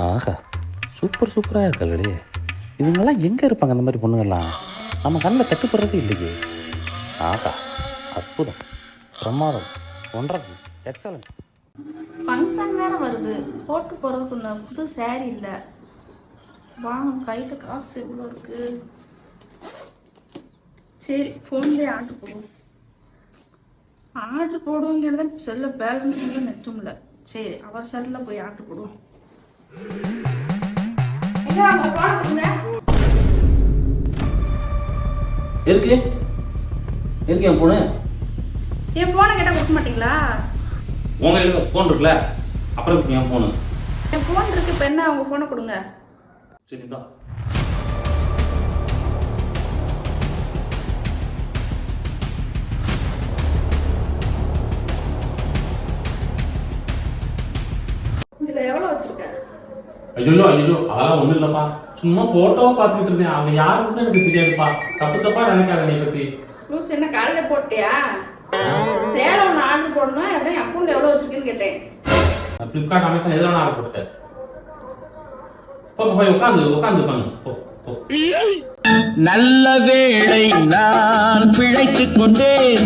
ஆஹா, super சூப்பராக இருக்கல்லே. இவங்கெல்லாம் எங்கே இருப்பாங்க அந்த மாதிரி பொண்ணுங்கள்லாம்? நம்ம கண்ணில் தட்டுப்படுறது இல்லையே. ஆஹா, அற்புதம், பிரமாதம், ஒன்றரை, எக்ஸலண்ட். ஃபங்க்ஷன் வேறு வருது, போட்டு போகிறதுக்கு புது சேரீ இல்லை. வாங்க, கையில் காசு எவ்வளோ இருக்குது? சரி, ஃபோன்லேயே ஆர்டர் போடுவோம். ஆர்டர் போடுவோங்கிறத செல்ல பேலன்ஸ் வந்து நெட்டும்ல. சரி, அவர் செல்லில் போய் ஆர்டர் போடுவோம். ஐயா, அவங்க ஃபோன் கொடுங்க. எதுக்கு எதுக்கு என் ஃபோனு? என் ஃபோனை கேட்டால் கொடுக்க மாட்டீங்களா? உங்க கையில் ஃபோன் இருக்குல்ல, அப்புறம் எதுக்கு என் ஃபோனு? என் ஃபோன் இருக்கு, இப்போ என்ன அவங்க ஃபோனை கொடுங்க. சரிங்களா? இதில் எவ்வளோ வச்சுருக்கேன்? ஐயோ ஐயோ, அதெல்லாம் ஒன்றும் இல்லைப்பா, சும்மா ஃபோட்டோவை பார்த்துக்கிட்டு இருந்தேன். அவங்க யாருன்னு எனக்கு தெரியாதுப்பா. தப்பு தப்பா நினைக்காத நீ பற்றி. லூஸ், என்ன காலையில் போட்டியா? சேலை ஒன்று ஆர்டர் போடணும், அதான் அக்கௌண்ட் எவ்வளோ வச்சுருக்கேன்னு கேட்டேன். ஃப்ளிப்கார்ட், அமேசான் எதில் வேணா ஆர்டர் போட்டேன். போய் உட்காந்து போ. நல்ல வேளை நான் பிழைத்துக் கொண்டேன்.